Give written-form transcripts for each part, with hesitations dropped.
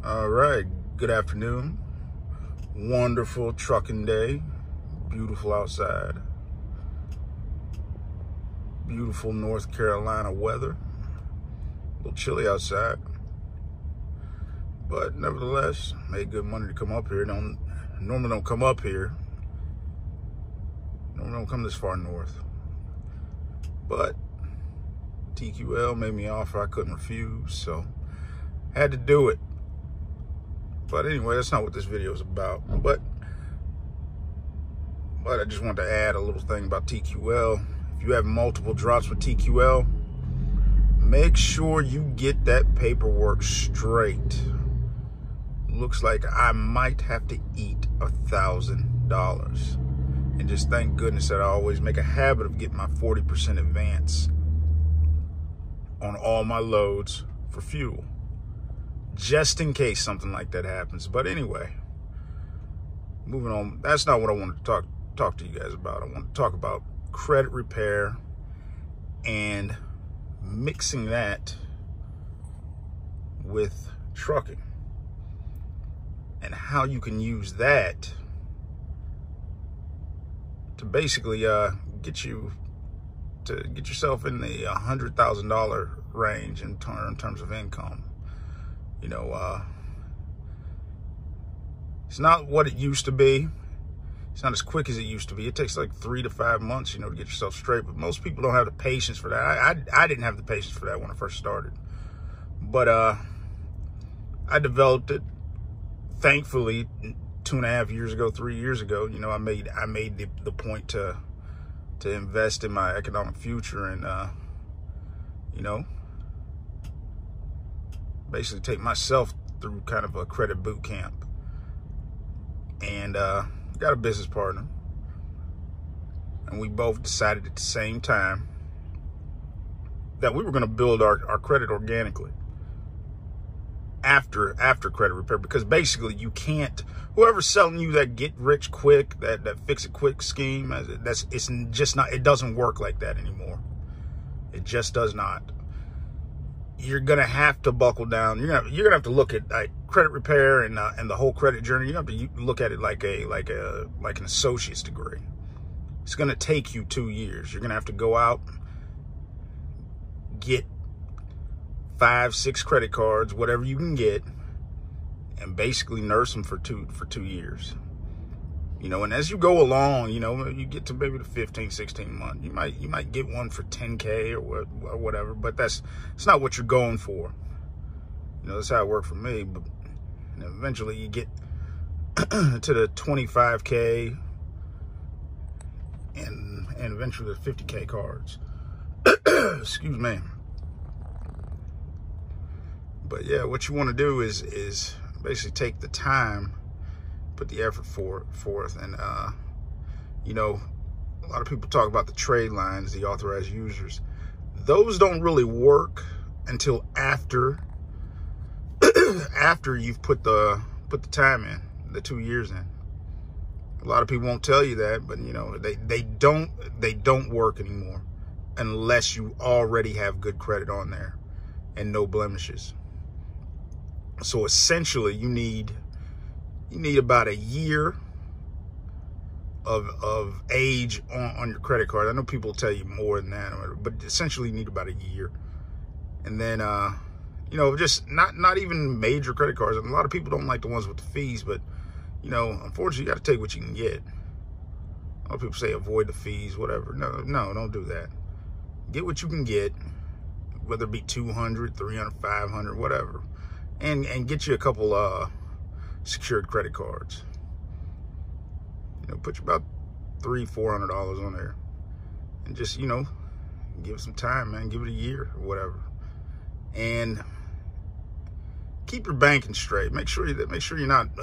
All right, good afternoon. Wonderful trucking day. Beautiful outside. Beautiful North Carolina weather. A little chilly outside. But nevertheless, made good money to come up here. Normally don't come up here. Normally don't come this far north. But TQL made me offer I couldn't refuse, so had to do it. But anyway, that's not what this video is about. But I just wanted to add a little thing about TQL. If you have multiple drops with TQL, make sure you get that paperwork straight. Looks like I might have to eat $1,000. And just thank goodness that I always make a habit of getting my 40% advance on all my loads for fuel, just in case something like that happens. But anyway, moving on. That's not what I wanted to talk to you guys about. I want to talk about credit repair and mixing that with trucking and how you can use that to basically get yourself in the $100,000 range in terms of income. You know, it's not what it used to be. It's not as quick as it used to be. It takes like 3 to 5 months, to get yourself straight. But most people don't have the patience for that. I didn't have the patience for that when I first started. But I developed it. Thankfully, 2.5 years ago, 3 years ago, I made the point to invest in my economic future and, basically take myself through kind of a credit boot camp. And got a business partner, and we both decided at the same time that we were going to build our credit organically after credit repair, because basically you can't, whoever's selling you that get rich quick, that fix it quick scheme, it doesn't work like that anymore. It just does not. You're gonna have to buckle down. You're gonna have to look at like credit repair and the whole credit journey. You have to look at it like an associate's degree. It's gonna take you 2 years. You're gonna have to go out, get 5, 6 credit cards, whatever you can get, and basically nurse them for two years. And as you go along, you get to maybe the 15, 16 month, you might get one for 10K or whatever, but it's not what you're going for. That's how it worked for me. But eventually you get to the 25K and eventually the 50K cards. Excuse me. But yeah, what you want to do is basically take the time, put the effort forth, and a lot of people talk about the trade lines, the authorized users. Those don't really work until after you've put the time in, the 2 years in. A lot of people won't tell you that, but they don't work anymore unless you already have good credit on there and no blemishes. So essentially you need about a year of age on your credit card. I know people tell you more than that, but essentially you need about a year. And then, just not even major credit cards. And a lot of people don't like the ones with the fees, but, unfortunately you got to take what you can get. A lot of people say avoid the fees, whatever. No, don't do that. Get what you can get, whether it be 200, 300, 500, whatever. And get you a couple, secured credit cards. Put you about $300-400 on there, and just give it some time, man. Give it a year or whatever, and keep your banking straight. Make sure you're not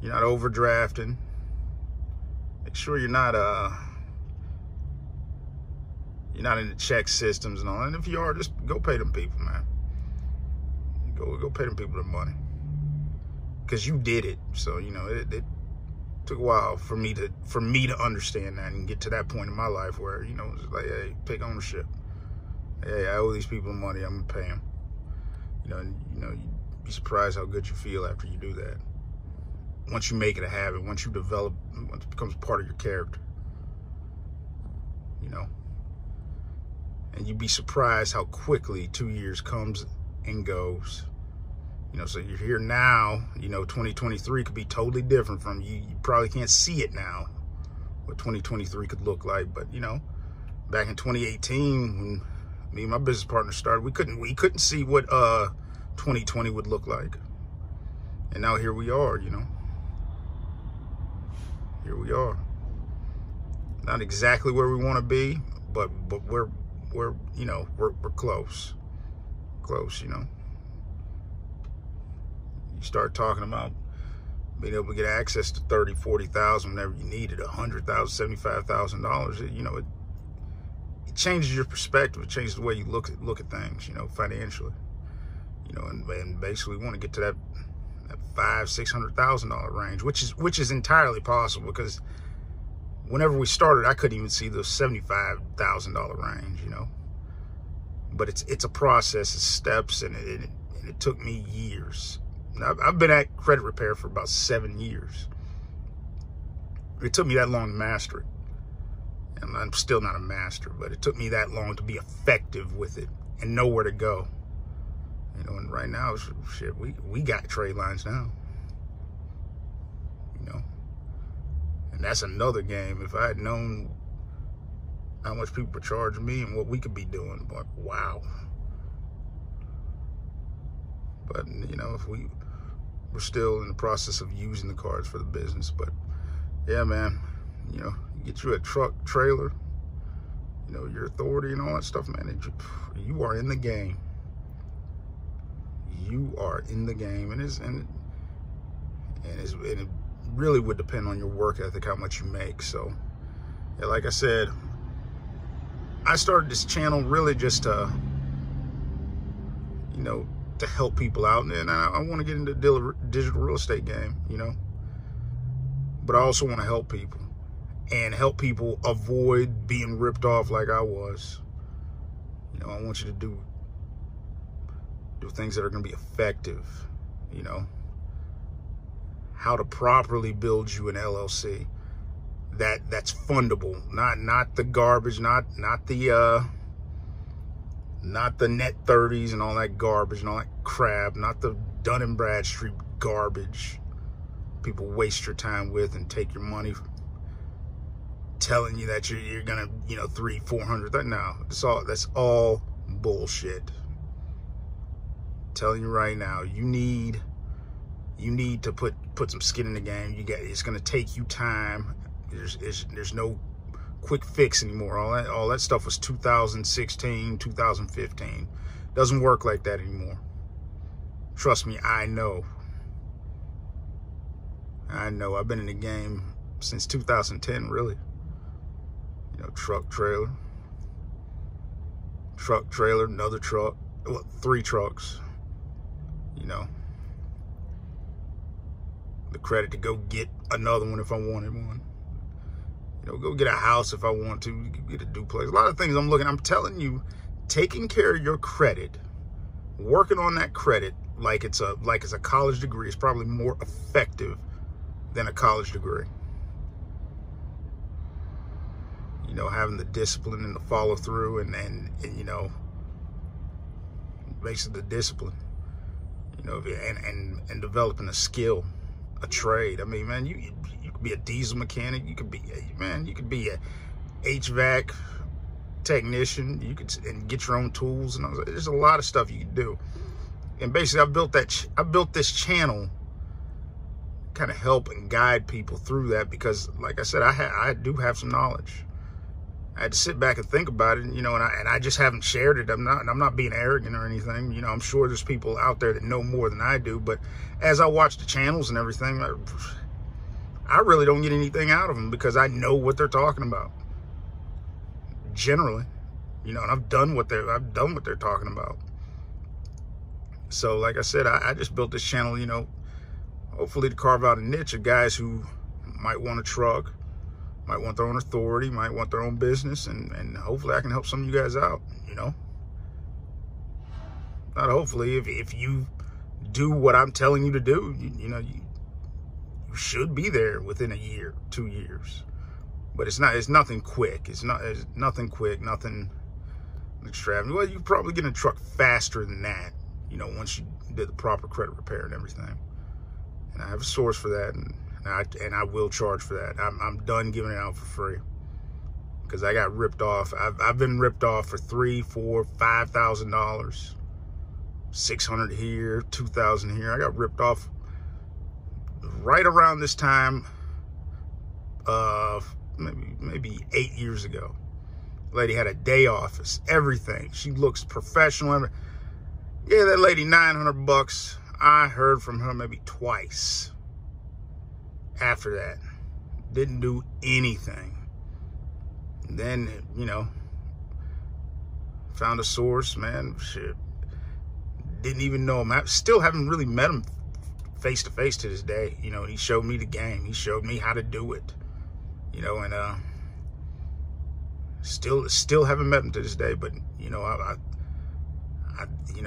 overdrafting. Make sure you're not in the check systems and all. And if you are, just go pay them people, man. Go pay them people their money, because you did it. So it took a while for me to understand that and get to that point in my life where it's like, hey, take ownership. Hey, I owe these people money. I'm gonna pay them. You be surprised how good you feel after you do that. Once you make it a habit, once you develop, once it becomes part of your character, you know. And you'd be surprised how quickly 2 years comes and goes. You know, so you're here now, you know, 2023 could be totally different from you. You probably can't see it now, what 2023 could look like. But, you know, back in 2018, when me and my business partner started, we couldn't see what 2020 would look like. And now here we are, you know. Here we are. Not exactly where we want to be, but we're you know, we're close. Close, you know. You start talking about being able to get access to $30,000, $40,000 whenever you need it, $100,000, $75,000. You know, it changes your perspective. It changes the way you look at things. You know, financially. You know, and basically want to get to that $500,000-$600,000 range, which is entirely possible, because whenever we started, I couldn't even see the $75,000 range. You know, but it's a process, it's steps, and it took me years. I've been at credit repair for about 7 years. It took me that long to master it. And I'm still not a master, but it took me that long to be effective with it and know where to go. You know, and right now, shit, we got trade lines now. You know, and that's another game. If I had known how much people were charging me and what we could be doing, but wow. But, you know, we're still in the process of using the cards for the business. But yeah, man, you know, you get you a truck, trailer, you know, your authority and all that stuff, man. You are in the game. You are in the game, and it really would depend on your work ethic, how much you make. So, yeah, like I said, I started this channel really just to, you know, to help people out, and I want to get into the digital real estate game, you know. But I also want to help people, and help people avoid being ripped off like I was. You know, I want you to do things that are going to be effective. You know, how to properly build you an LLC that's fundable, not the garbage, not the net 30s and all that garbage and all that crap, not the Dun & Bradstreet garbage people waste your time with and take your money, telling you that you're gonna, you know, 300-400. No, that's all bullshit. I'm telling you right now, you need to put some skin in the game. It's gonna take you time. There's no quick fix anymore. All that stuff was 2016, 2015. Doesn't work like that anymore. Trust me, I know. I've been in the game since 2010, really. You know, truck, trailer, another truck, well, 3 trucks. You know, the credit to go get another one if I wanted one. You know, go get a house if I want to. You can get a duplex. A lot of things I'm telling you, taking care of your credit, working on that credit like it's a college degree is probably more effective than a college degree. You know, having the discipline and the follow through and you know, basically the discipline. You know, and developing a skill, a trade. I mean, man, you could be a diesel mechanic. You could be a HVAC technician. You could get your own tools, and there's a lot of stuff you can do. And basically, I built this channel, kind of help and guide people through that, because, like I said, I do have some knowledge. I had to sit back and think about it, you know, and I just haven't shared it. I'm not being arrogant or anything. You know, I'm sure there's people out there that know more than I do. But as I watch the channels and everything, I really don't get anything out of them, because I know what they're talking about. Generally, you know, and I've done what they're talking about. So, like I said, I just built this channel, you know, hopefully to carve out a niche of guys who might want a truck, might want their own authority, might want their own business, and hopefully I can help some of you guys out, you know. Not hopefully, if you do what I'm telling you to do, you should be there within a year, 2 years. But it's nothing quick. It's nothing quick, nothing extravagant. Well, you probably get a truck faster than that, once you did the proper credit repair and everything. And I have a source for that, and I will charge for that. I'm done giving it out for free, because I got ripped off. I've been ripped off for $3,000, $4,000, $5,000, $600 here, $2,000 here. I got ripped off right around this time of maybe 8 years ago. Lady had a day office, everything. She looks professional. Yeah, that lady, $900. I heard from her maybe twice after that. Didn't do anything. And then, found a source, man. Shit. Didn't even know him. I still haven't really met him face to face to this day. He showed me the game. He showed me how to do it. And still haven't met him to this day. But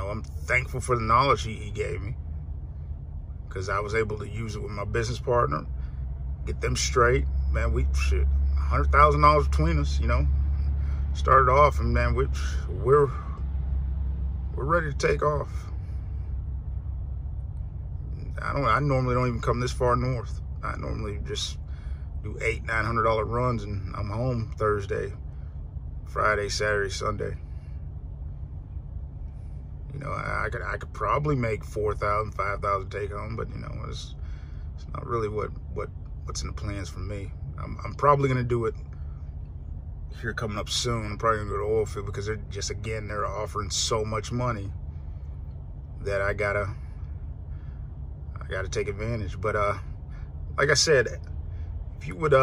I'm thankful for the knowledge he gave me, because I was able to use it with my business partner, get them straight. Man, $100,000 between us. Started off, and man, we're ready to take off. I normally don't even come this far north. I normally just do $800, $900 runs, and I'm home Thursday, Friday, Saturday, Sunday. I could probably make $4,000, $5,000 take home, but it's not really what's in the plans for me. I'm probably gonna do it here coming up soon. I'm probably gonna go to oil field, because they're offering so much money that I gotta take advantage. But like I said, if you would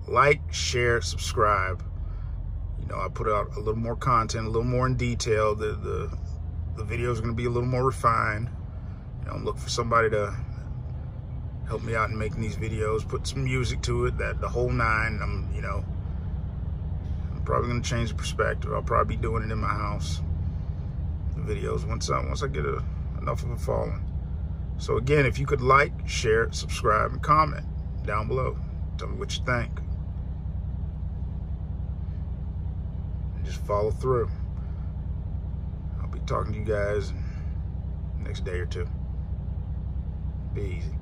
like, share, subscribe. I put out a little more content, a little more in detail. The video is going to be a little more refined. I'm looking for somebody to help me out in making these videos, put some music to it, the whole nine. I'm probably going to change the perspective. I'll probably be doing it in my house, the videos, once I get enough of a following. So again, if you could like, share, subscribe, and comment down below. Tell me what you think. And just follow through. I'll be talking to you guys next day or two. Be easy.